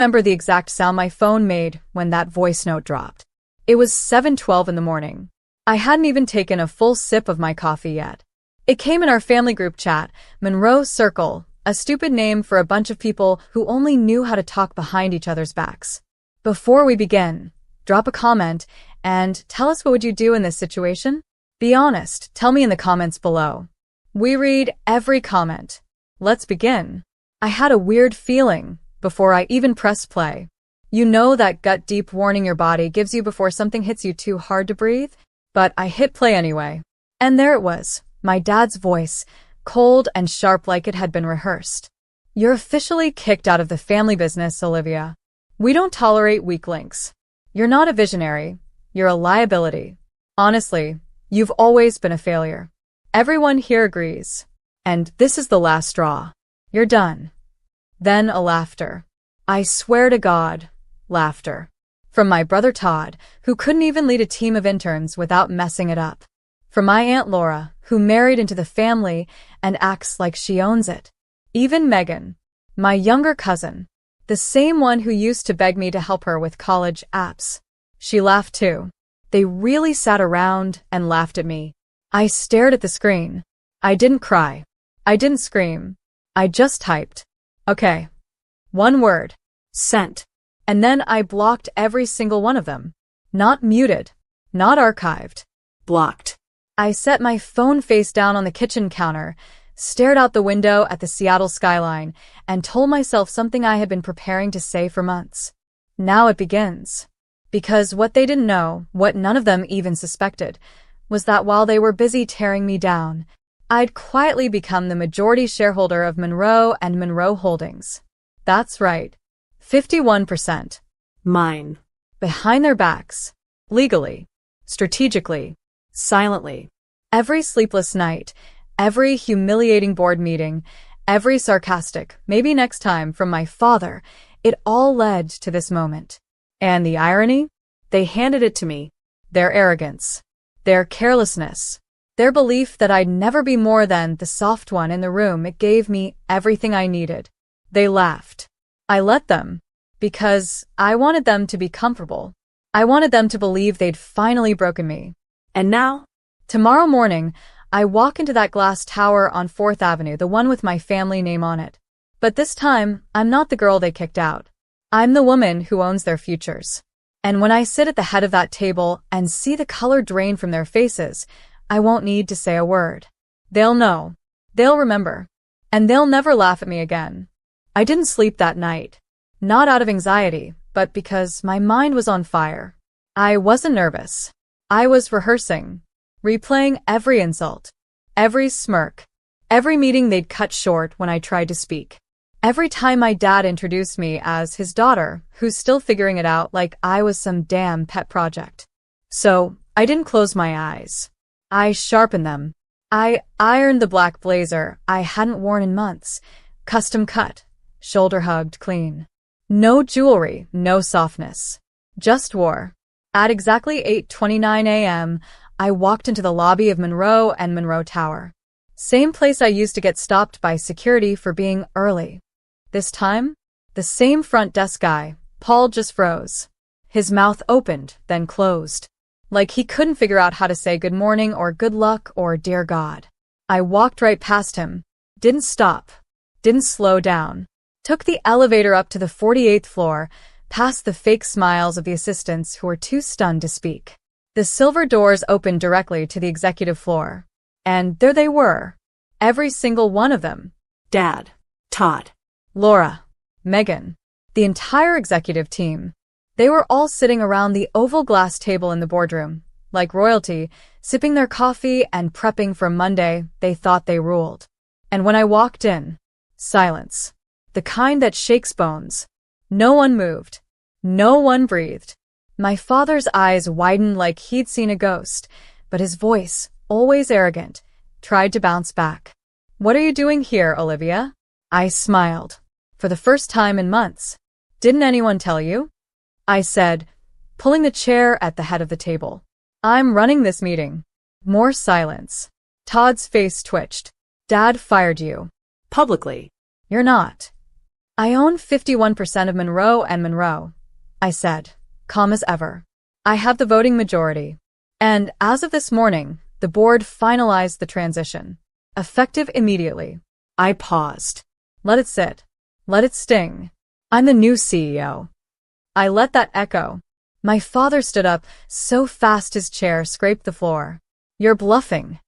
Remember the exact sound my phone made when that voice note dropped. It was 7:12 in the morning. I hadn't even taken a full sip of my coffee yet. It came in our family group chat, Monroe Circle, a stupid name for a bunch of people who only knew how to talk behind each other's backs. Before we begin, drop a comment and tell us what would you do in this situation? Be honest, tell me in the comments below. We read every comment. Let's begin. I had a weird feeling before I even pressed play. You know that gut deep warning your body gives you before something hits you too hard to breathe? But I hit play anyway. And there it was, my dad's voice, cold and sharp like it had been rehearsed. You're officially kicked out of the family business, Olivia. We don't tolerate weak links. You're not a visionary. You're a liability. Honestly, you've always been a failure. Everyone here agrees. And this is the last straw. You're done. Then a laughter. I swear to God, laughter. From my brother Todd, who couldn't even lead a team of interns without messing it up. From my Aunt Laura, who married into the family and acts like she owns it. Even Megan, my younger cousin, the same one who used to beg me to help her with college apps. She laughed too. They really sat around and laughed at me. I stared at the screen. I didn't cry. I didn't scream. I just typed. Okay. One word. Sent. And then I blocked every single one of them. Not muted. Not archived. Blocked. I set my phone face down on the kitchen counter, stared out the window at the Seattle skyline, and told myself something I had been preparing to say for months. Now it begins. Because what they didn't know, what none of them even suspected, was that while they were busy tearing me down, I'd quietly become the majority shareholder of Monroe and Monroe Holdings. That's right. 51%. Mine. Behind their backs. Legally. Strategically. Silently. Every sleepless night, every humiliating board meeting, every sarcastic, maybe next time from my father, it all led to this moment. And the irony? They handed it to me. Their arrogance. Their carelessness. Their belief that I'd never be more than the soft one in the room. It gave me everything I needed. They laughed. I let them. Because I wanted them to be comfortable. I wanted them to believe they'd finally broken me. And now? Tomorrow morning, I walk into that glass tower on 4th Avenue, the one with my family name on it. But this time, I'm not the girl they kicked out. I'm the woman who owns their futures. And when I sit at the head of that table and see the color drain from their faces, I won't need to say a word. They'll know. They'll remember. And they'll never laugh at me again. I didn't sleep that night. Not out of anxiety, but because my mind was on fire. I wasn't nervous. I was rehearsing, replaying every insult, every smirk, every meeting they'd cut short when I tried to speak. Every time my dad introduced me as his daughter, who's still figuring it out like I was some damn pet project. So, I didn't close my eyes. I sharpened them. I ironed the black blazer I hadn't worn in months, custom cut, shoulder hugged clean. No jewelry, no softness. Just war. At exactly 8:29 a.m., I walked into the lobby of Monroe and Monroe Tower. Same place I used to get stopped by security for being early. This time, the same front desk guy, Paul, just froze. His mouth opened, then closed. Like he couldn't figure out how to say good morning or good luck or dear God. I walked right past him. Didn't stop. Didn't slow down. Took the elevator up to the 48th floor, past the fake smiles of the assistants who were too stunned to speak. The silver doors opened directly to the executive floor. And there they were. Every single one of them. Dad. Todd. Laura. Megan. The entire executive team. They were all sitting around the oval glass table in the boardroom, like royalty, sipping their coffee and prepping for Monday. They thought they ruled. And when I walked in, silence. The kind that shakes bones. No one moved. No one breathed. My father's eyes widened like he'd seen a ghost, but his voice, always arrogant, tried to bounce back. What are you doing here, Olivia? I smiled. For the first time in months. Didn't anyone tell you? I said, pulling the chair at the head of the table. I'm running this meeting. More silence. Todd's face twitched. Dad fired you. Publicly. You're not. I own 51% of Monroe and Monroe, I said, calm as ever. I have the voting majority. And as of this morning, the board finalized the transition. Effective immediately. I paused. Let it sit. Let it sting. I'm the new CEO. I let that echo. My father stood up so fast his chair scraped the floor. You're bluffing.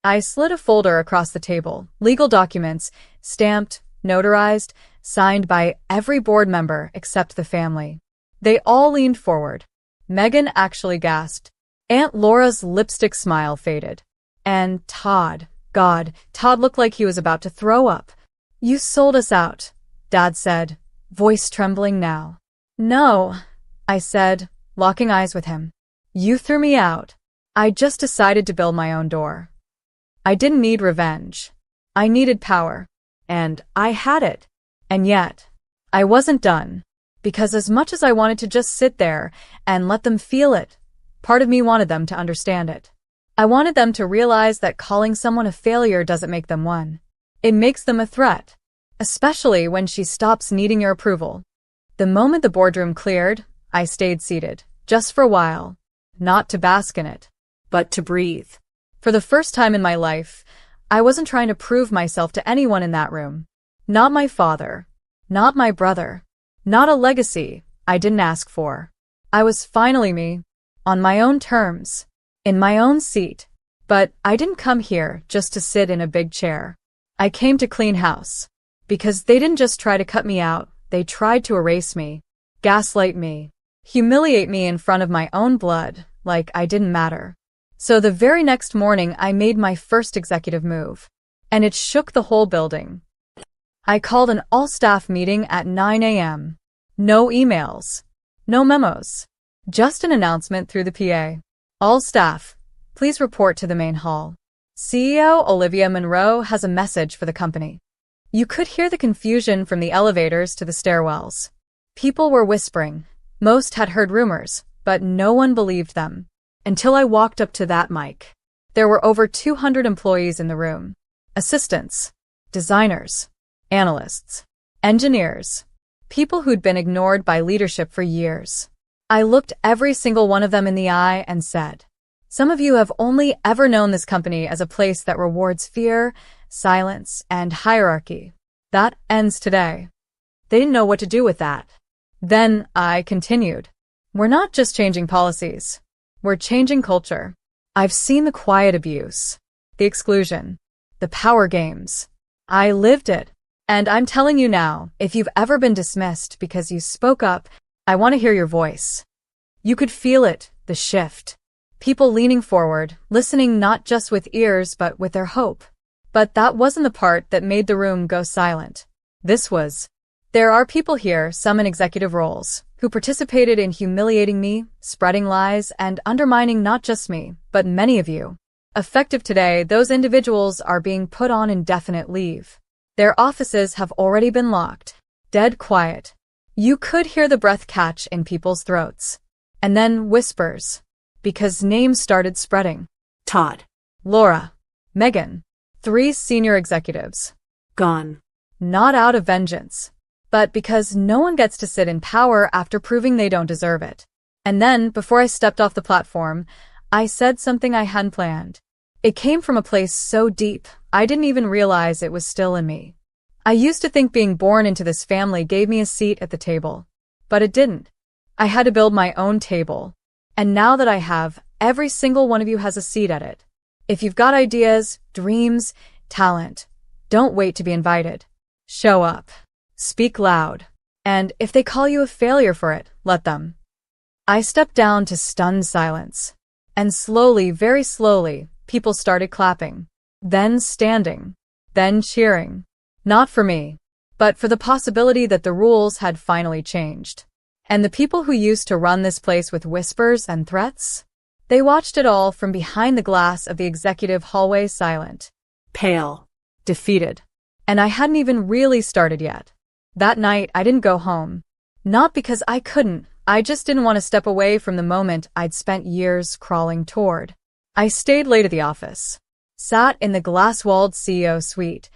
I slid a folder across the table, legal documents, stamped, notarized, signed by every board member except the family. They all leaned forward. Megan actually gasped. Aunt Laura's lipstick smile faded. And Todd, God, Todd looked like he was about to throw up. You sold us out, Dad said, voice trembling now. No, I said, locking eyes with him. You threw me out. I just decided to build my own door. I didn't need revenge. I needed power. And I had it. And yet, I wasn't done. Because as much as I wanted to just sit there and let them feel it, part of me wanted them to understand it. I wanted them to realize that calling someone a failure doesn't make them one. It makes them a threat. Especially when she stops needing your approval. The moment the boardroom cleared, I stayed seated, just for a while. Not to bask in it, but to breathe. For the first time in my life, I wasn't trying to prove myself to anyone in that room. Not my father. Not my brother. Not a legacy I didn't ask for. I was finally me, on my own terms, in my own seat. But I didn't come here just to sit in a big chair. I came to clean house. Because they didn't just try to cut me out, they tried to erase me, gaslight me, humiliate me in front of my own blood, like I didn't matter. So the very next morning I made my first executive move. And it shook the whole building. I called an all-staff meeting at 9 a.m. No emails. No memos. Just an announcement through the PA. All staff, please report to the main hall. CEO Olivia Monroe has a message for the company. You could hear the confusion from the elevators to the stairwells. People were whispering. Most had heard rumors, but no one believed them. Until I walked up to that mic. There were over 200 employees in the room. Assistants, designers, analysts, engineers, people who'd been ignored by leadership for years. I looked every single one of them in the eye and said, some of you have only ever known this company as a place that rewards fear, silence, and hierarchy. That ends today. They didn't know what to do with that. Then I continued. We're not just changing policies. We're changing culture. I've seen the quiet abuse, the exclusion, the power games. I lived it. And I'm telling you now, if you've ever been dismissed because you spoke up, I want to hear your voice. You could feel it, the shift. People leaning forward, listening not just with ears but with their hope. But that wasn't the part that made the room go silent. This was. There are people here, some in executive roles, who participated in humiliating me, spreading lies, and undermining not just me, but many of you. Effective today, those individuals are being put on indefinite leave. Their offices have already been locked. Dead quiet. You could hear the breath catch in people's throats. And then whispers. Because names started spreading. Todd. Laura. Megan. 3 senior executives. Gone. Not out of vengeance, but because no one gets to sit in power after proving they don't deserve it. And then, before I stepped off the platform, I said something I hadn't planned. It came from a place so deep, I didn't even realize it was still in me. I used to think being born into this family gave me a seat at the table. But it didn't. I had to build my own table. And now that I have, every single one of you has a seat at it. If you've got ideas, dreams, talent, don't wait to be invited. Show up. Speak loud. And if they call you a failure for it, let them. I stepped down to stunned silence. And slowly, very slowly, people started clapping. Then standing. Then cheering. Not for me, but for the possibility that the rules had finally changed. And the people who used to run this place with whispers and threats? They watched it all from behind the glass of the executive hallway, silent. Pale. Defeated. And I hadn't even really started yet. That night, I didn't go home. Not because I couldn't, I just didn't want to step away from the moment I'd spent years crawling toward. I stayed late at the office. Sat in the glass-walled CEO suite,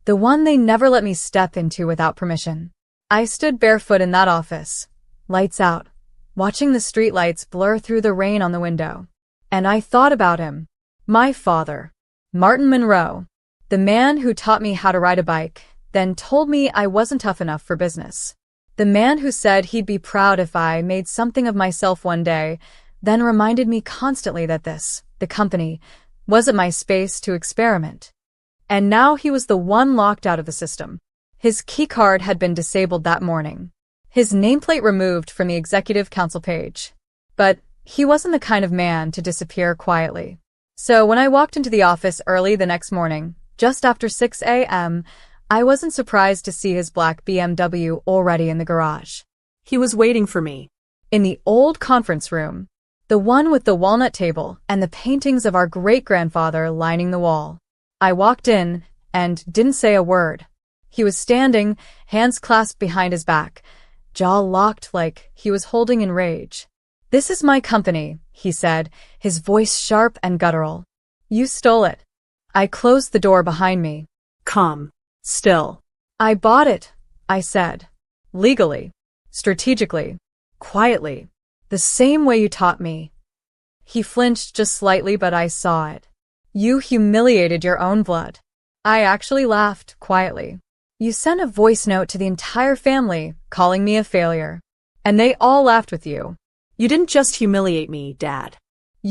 the one they never let me step into without permission. I stood barefoot in that office, lights out, watching the streetlights blur through the rain on the window. And I thought about him. My father, Martin Monroe, the man who taught me how to ride a bike, then told me I wasn't tough enough for business. The man who said he'd be proud if I made something of myself one day, then reminded me constantly that the company, wasn't my space to experiment. And now he was the one locked out of the system. His keycard had been disabled that morning. His nameplate removed from the executive council page. But he wasn't the kind of man to disappear quietly. So when I walked into the office early the next morning, just after 6 a.m., I wasn't surprised to see his black BMW already in the garage. He was waiting for me. In the old conference room, the one with the walnut table and the paintings of our great-grandfather lining the wall. I walked in and didn't say a word. He was standing, hands clasped behind his back, jaw locked like he was holding in rage. "This is my company," he said, his voice sharp and guttural. "You stole it." I closed the door behind me. Calm. Still. "I bought it," I said. "Legally. Strategically. Quietly. The same way you taught me." He flinched just slightly, but I saw it. "You humiliated your own blood." I actually laughed quietly. "You sent a voice note to the entire family, calling me a failure. And they all laughed with you." You didn't just humiliate me, Dad.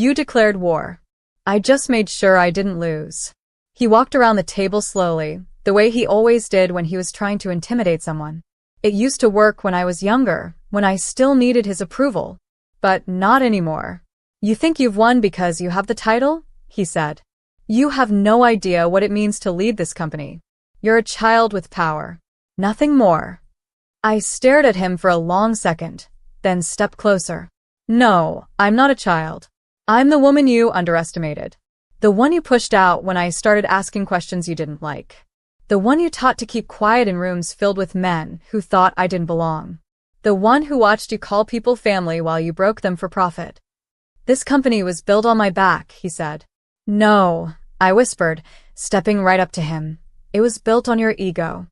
"You declared war." "I just made sure I didn't lose." He walked around the table slowly, the way he always did when he was trying to intimidate someone. "It used to work when I was younger, when I still needed his approval. But not anymore. You think you've won because you have the title?" he said. "You have no idea what it means to lead this company. You're a child with power. Nothing more." I stared at him for a long second, then stepped closer. "No, I'm not a child. I'm the woman you underestimated. The one you pushed out when I started asking questions you didn't like. The one you taught to keep quiet in rooms filled with men who thought I didn't belong. The one who watched you call people family while you broke them for profit. This company was built on my back," he said. "No," I whispered, stepping right up to him. "It was built on your ego."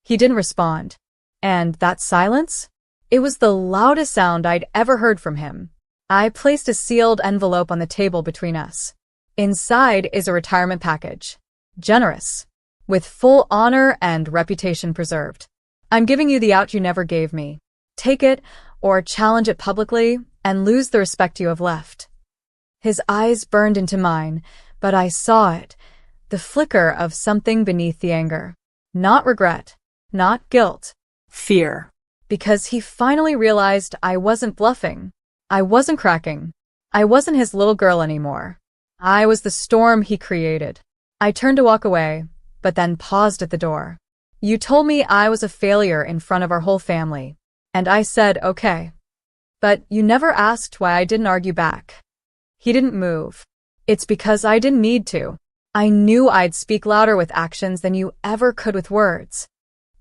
He didn't respond. And that silence? It was the loudest sound I'd ever heard from him. I placed a sealed envelope on the table between us. Inside is a retirement package. Generous. With full honor and reputation preserved. "I'm giving you the out you never gave me. Take it, or challenge it publicly, and lose the respect you have left." His eyes burned into mine, but I saw it. The flicker of something beneath the anger. Not regret. Not guilt. Fear. Because he finally realized I wasn't bluffing. I wasn't cracking. I wasn't his little girl anymore. I was the storm he created. I turned to walk away, but then paused at the door. "You told me I was a failure in front of our whole family." And I said, "Okay." "But you never asked why I didn't argue back." He didn't move. "It's because I didn't need to. I knew I'd speak louder with actions than you ever could with words."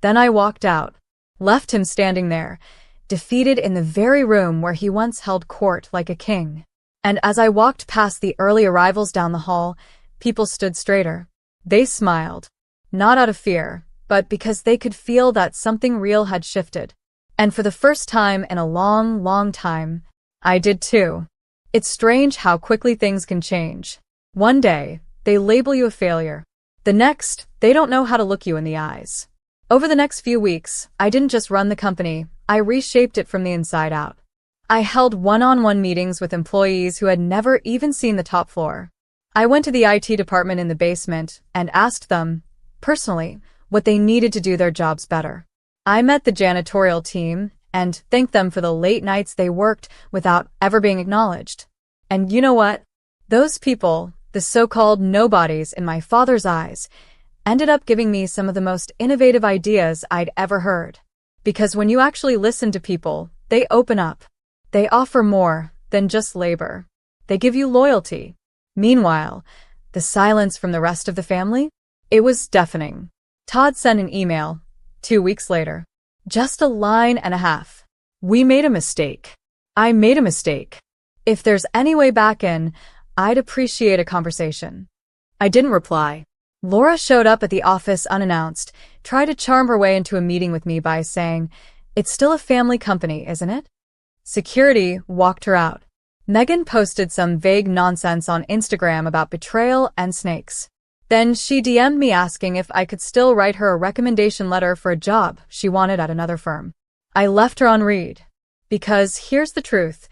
Then I walked out, left him standing there, defeated in the very room where he once held court like a king. And as I walked past the early arrivals down the hall, people stood straighter. They smiled, not out of fear, but because they could feel that something real had shifted. And for the first time in a long, long time, I did too. It's strange how quickly things can change. One day, they label you a failure. The next, they don't know how to look you in the eyes. Over the next few weeks, I didn't just run the company, I reshaped it from the inside out. I held one-on-one meetings with employees who had never even seen the top floor. I went to the IT department in the basement and asked them, personally, what they needed to do their jobs better. I met the janitorial team and thanked them for the late nights they worked without ever being acknowledged. And you know what? Those people, the so-called nobodies in my father's eyes, ended up giving me some of the most innovative ideas I'd ever heard. Because when you actually listen to people, they open up. They offer more than just labor. They give you loyalty. Meanwhile, the silence from the rest of the family? It was deafening. Todd sent an email 2 weeks later. Just a line and a half. "We made a mistake. I made a mistake. If there's any way back in, I'd appreciate a conversation." I didn't reply. Laura showed up at the office unannounced, try to charm her way into a meeting with me by saying, "It's still a family company, isn't it?" Security walked her out. Megan posted some vague nonsense on Instagram about betrayal and snakes. Then she DM'd me asking if I could still write her a recommendation letter for a job she wanted at another firm. I left her on read. Because here's the truth,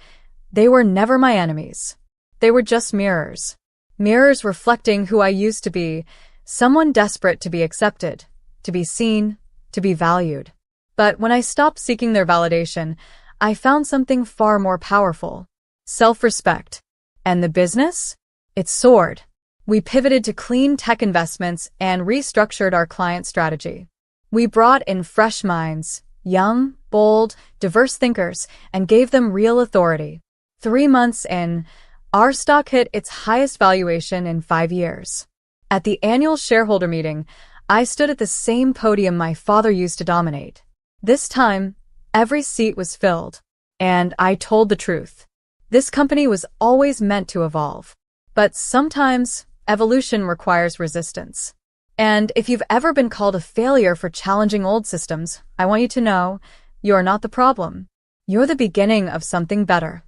they were never my enemies. They were just mirrors. Mirrors reflecting who I used to be, someone desperate to be accepted, to be seen, to be valued. But when I stopped seeking their validation, I found something far more powerful. Self-respect. And the business? It soared. We pivoted to clean tech investments and restructured our client strategy. We brought in fresh minds, young, bold, diverse thinkers, and gave them real authority. 3 months in, our stock hit its highest valuation in 5 years. At the annual shareholder meeting, I stood at the same podium my father used to dominate. This time, every seat was filled. And I told the truth. This company was always meant to evolve. But sometimes, evolution requires resistance. And if you've ever been called a failure for challenging old systems, I want you to know, you're not the problem. You're the beginning of something better.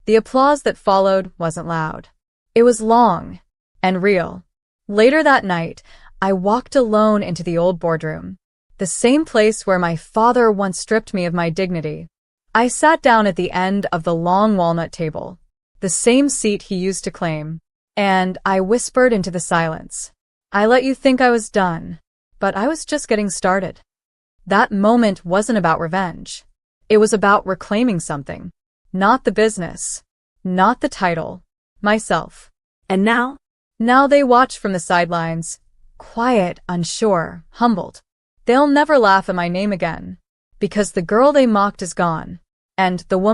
The applause that followed wasn't loud. It was long and real. Later that night, I walked alone into the old boardroom, the same place where my father once stripped me of my dignity. I sat down at the end of the long walnut table, the same seat he used to claim, and I whispered into the silence. I let you think I was done, but I was just getting started. That moment wasn't about revenge. It was about reclaiming something. Not the business, not the title, myself. And now? Now they watch from the sidelines, quiet, unsure, humbled. They'll never laugh at my name again, because the girl they mocked is gone, and the woman